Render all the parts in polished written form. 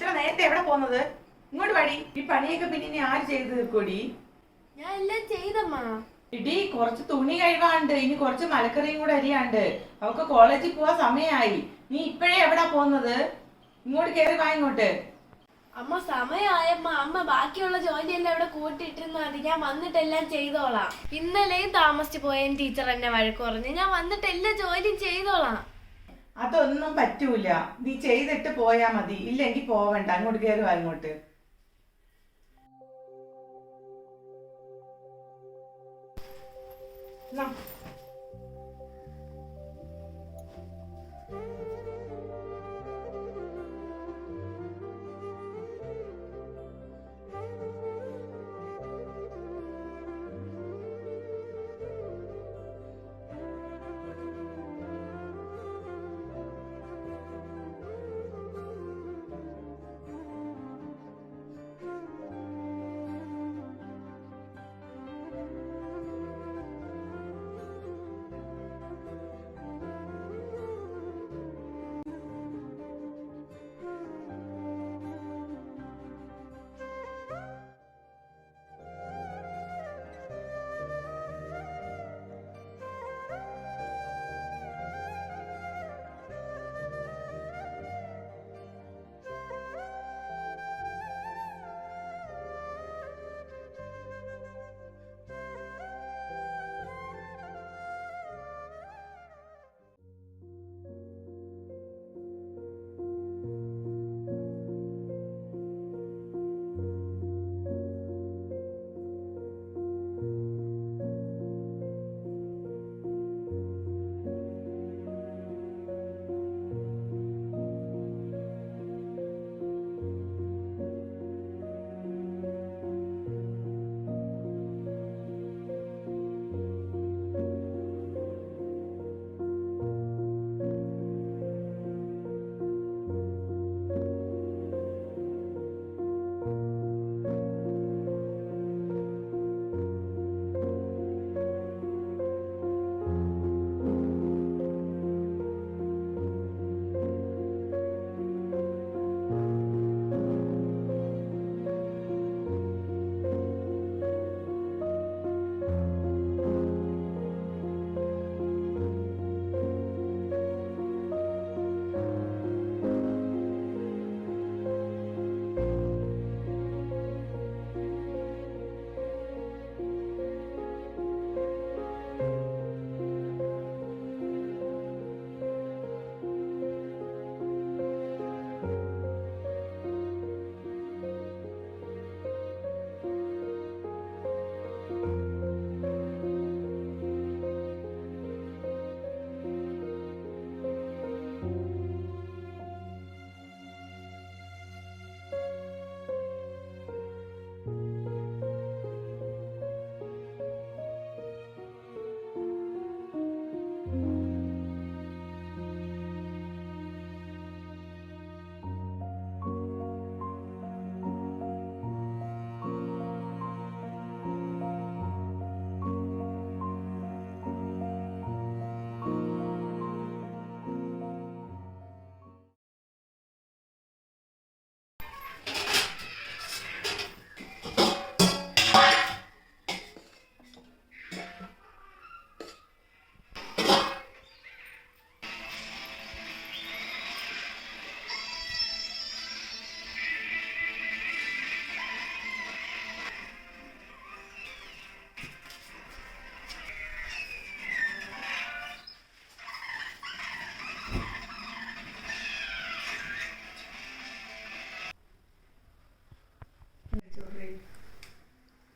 ഇത്ര നേരത്തെ എവിടെ പോന്നത്? ഇങ്ങോട്ട് വടി. ഈ പണിയൊക്കെ പിന്നെ ഇനി ആര് ചെയ്ത് തീർക്കൂടി? ഞാൻ എല്ലാം ചെയ്തമ്മ. ഇടി കുറച്ച് തുണി കഴുകാണ്ട്, ഇനി കുറച്ച് മലക്കറിയും കൂടെ അരിയാണ്ട്. അവക്ക് കോളേജിൽ പോവാൻ സമയമായി. നീ ഇപ്പഴേ എവിടാ പോന്നത്? ഇങ്ങോട്ട് കേറി വാ ഇങ്ങോട്ട്. അമ്മ സമയമായമ്മ. അമ്മ ബാക്കിയുള്ള ജോലിയെല്ലാം ഇവിടെ കൂട്ടിയിട്ടിരുന്നാ മതി. ഞാൻ വന്നിട്ടെല്ലാം ചെയ്തോളാം. ഇന്നലെയും താമസിച്ചു പോയ ടീച്ചർ എന്നെ വഴക്ക് പറഞ്ഞു. ഞാൻ വന്നിട്ട് എല്ലാ ജോലിയും ചെയ്തോളാം. അതൊന്നും പറ്റൂല. നീ ചെയ്തിട്ട് പോയാ മതി. ഇല്ലെങ്കിൽ പോവണ്ട. അങ്ങോട്ട് കേറി വാ ഇങ്ങോട്ട്.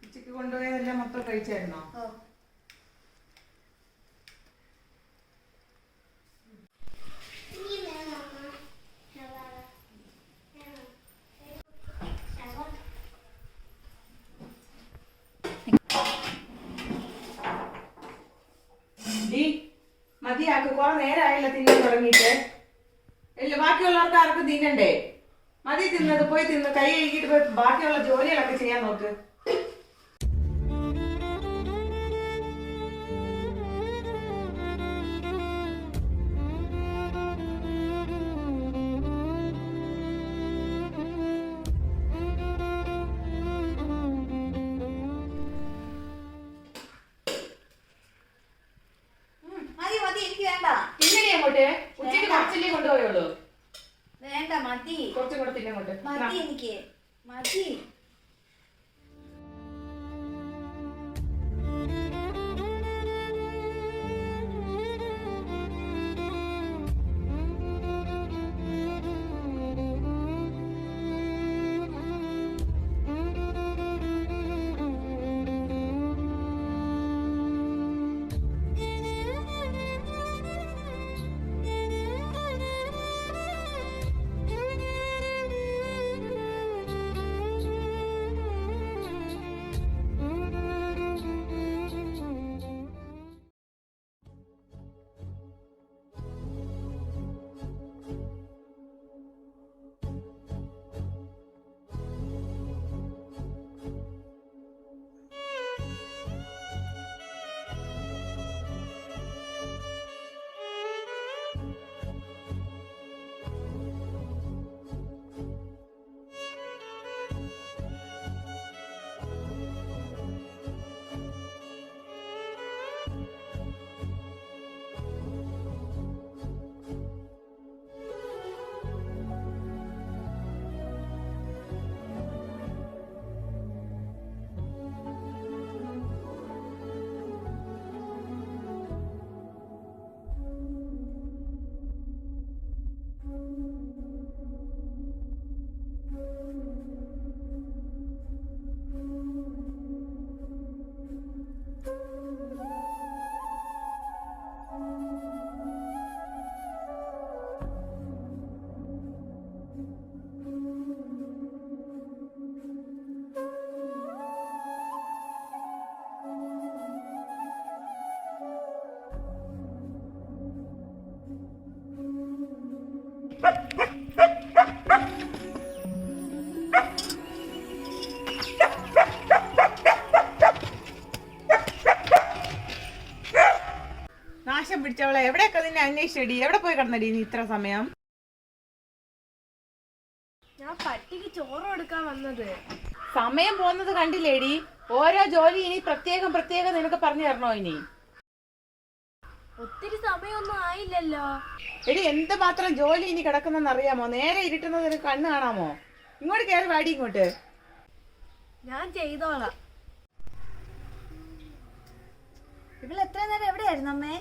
ഉച്ചക്ക് കൊണ്ടുപോയതെല്ലാം മൊത്തം കഴിച്ചായിരുന്നോ? മതിയാക്ക്. കുറെ നേരമായില്ല തിന്നാൻ തുടങ്ങിയിട്ട്. ഇല്ല, ബാക്കിയുള്ളവർക്ക് ആർക്കും തിന്നണ്ടേ? മതി തിന്നത്. പോയി തിന്ന് കൈ കഴുകിയിട്ട് പോയി ബാക്കിയുള്ള ജോലികളൊക്കെ ചെയ്യാൻ നോക്ക്. ഇങ്ങോട്ട്. ഉച്ചയ്ക്ക് കുറച്ചല്ലേ കൊണ്ടുപോയുള്ളൂ. വേണ്ട, മതി. കുറച്ചും കൂടെ തിന്നങ്ങോട്ട്. മതി, എനിക്ക് മതി. നാശം പിടിച്ചവളെ, എവിടെയൊക്കെ നിന്നെ അന്വേഷിച്ചടി? എവിടെ പോയി കിടന്നടി നീ ഇത്ര സമയം? ഞാൻ പട്ടിക്ക് ചോറ് കൊടുക്കാൻ വന്നത്. സമയം പോകുന്നത് കണ്ടില്ലേടി? ഓരോ ജോലി ഇനി പ്രത്യേകം പ്രത്യേകം നിനക്ക് പറഞ്ഞു തരണോ ഇനി? ഒത്തിരി സമയമൊന്നും ആയില്ലല്ലോ. എടി എന്തുമാത്രം ജോലി ഇനി കിടക്കുന്നെന്ന് അറിയാമോ? നേരെ ഇരുട്ടുന്നത് നിനക്ക് കണ്ണ് കാണാമോ? ഇങ്ങോട്ട് കയറി വാടി ഇങ്ങോട്ട്. ഞാൻ ചെയ്തോളാം. ഇവള് എത്ര നേരം എവിടെയായിരുന്നു അമ്മേ?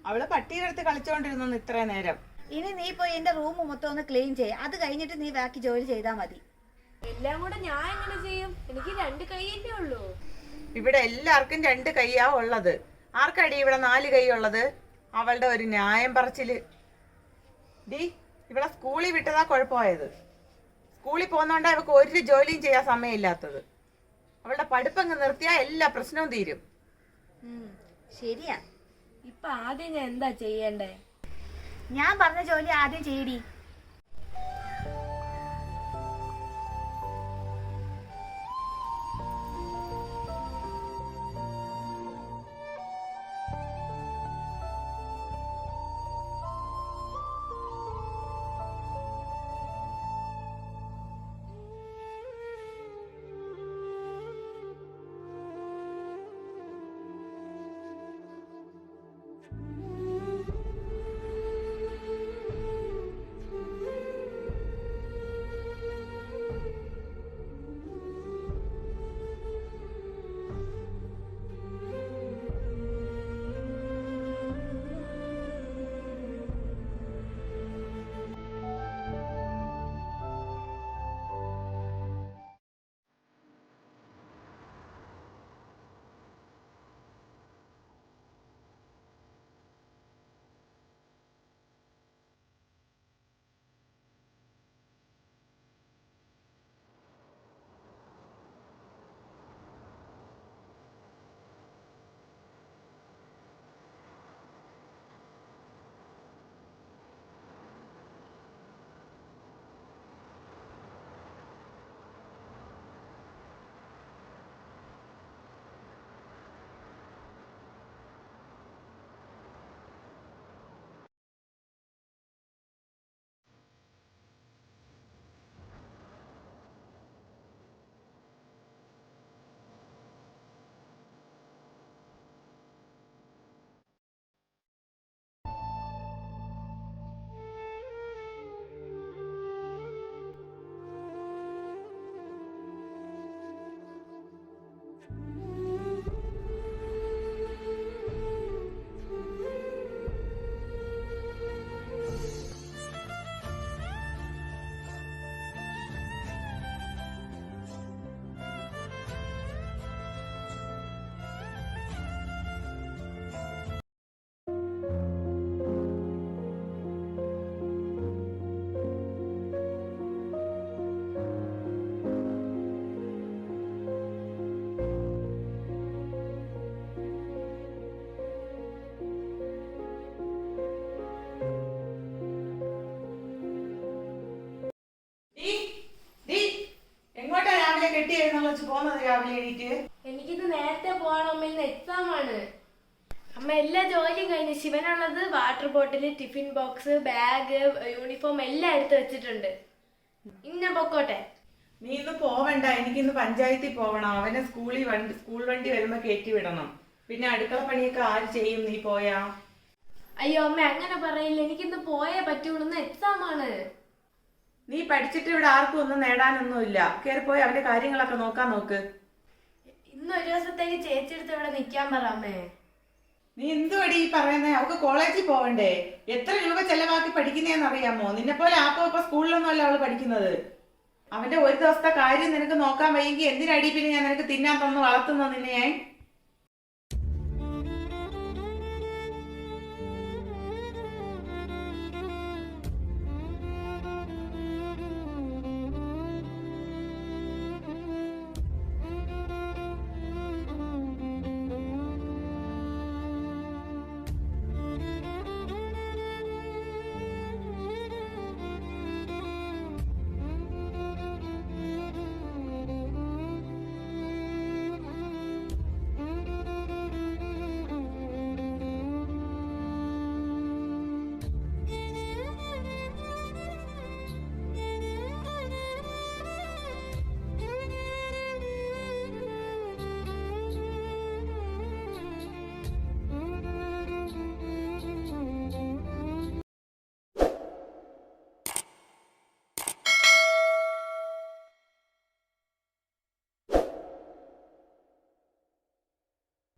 അവള് പട്ടിയുടെ അടുത്ത് കളിച്ചോണ്ടിരുന്നു ഇത്ര നേരം. ഇനി നീ പോയി എന്റെ റൂം മൊത്തം ഒന്ന് ക്ലീൻ ചെയ്യ. അത് കഴിഞ്ഞിട്ട് നീ ബാക്കി ജോലി ചെയ്താ മതി. എല്ലാം കൂടെ ഞാൻ എങ്ങനെ ചെയ്യും? എനിക്ക് 2 കൈയല്ലേ ഉള്ളൂ. ഇവിടെ എല്ലാവർക്കും 2 കൈയാ ഉള്ളത്. ആർക്കടി ഇവിടെ 4 കൈ ഉള്ളത്? അവളുടെ ഒരു ന്യായം പറച്ചില്. ഡി, ഇവിടെ സ്കൂളിൽ വിട്ടതാ കുഴപ്പമായത്. സ്കൂളിൽ പോകുന്നോണ്ടാ അവൾക്ക് ഒരു ജോലിയും ചെയ്യാൻ സമയമില്ലാത്തത്. അവളുടെ പഠിപ്പങ്ങ് നിർത്തിയാ എല്ലാ പ്രശ്നവും തീരും. ശരിയാ. ഇപ്പൊ ആദ്യം ഞാൻ എന്താ ചെയ്യണ്ടേ? ഞാൻ പറഞ്ഞ ജോലി ആദ്യം ചെയ്യടി. പോകുന്നത് രാവിലെ എണീറ്റ്? എനിക്കിത് നേരത്തെ പോകണം അമ്മ, ഇന്ന് എക്സാം ആണ്. അമ്മ എല്ലാ ജോലിയും കഴിഞ്ഞ് ശിവനുള്ളത് water bottle, tiffin box, bag, uniform എല്ലാം എടുത്ത് വെച്ചിട്ടുണ്ട്. ഇന്ന പൊക്കോട്ടെ. നീ ഇന്ന് പോവണ്ട, എനിക്കിന്ന് പഞ്ചായത്തിൽ പോവണം. അവനെ സ്കൂൾ വണ്ടി വരുമ്പോ കയറ്റി വിടണം. പിന്നെ അടുക്കള പണിയൊക്കെ ആര് ചെയ്യും നീ പോയാ? അയ്യോ അമ്മ അങ്ങനെ പറയില്ല, എനിക്കിന്ന് പോയേ പറ്റുള്ളൂ, എക്സാം ആണ്. നീ പഠിച്ചിട്ട് ഇവിടെ ആർക്കും ഒന്നും നേടാനൊന്നുമില്ല. കയറിപ്പോയി അവന്റെ കാര്യങ്ങളൊക്കെ നോക്കാൻ നോക്ക്. ഇന്ന് ഒരു ദിവസത്തേക്ക് ചേച്ചിയെടുത്ത് ഇവിടെ നിക്കാൻ പറ അമ്മേ. നീ എന്തുവടി ഈ പറയുന്നേ? അവൾക്ക് കോളേജിൽ പോവണ്ടേ? എത്ര രൂപ ചെലവാക്കി പഠിക്കുന്നേന്ന് അറിയാമോ? നിന്നെ പോലെ ഇപ്പൊ സ്കൂളിലൊന്നും അല്ല അവള് പഠിക്കുന്നത്. അവന്റെ ഒരു ദിവസത്തെ കാര്യം നിനക്ക് നോക്കാൻ വയ്യെങ്കിൽ എന്തിനടി പിന്നെ ഞാൻ നിനക്ക് തിന്നാൻ തന്നു വളർത്തുന്നോ നിന്നെ?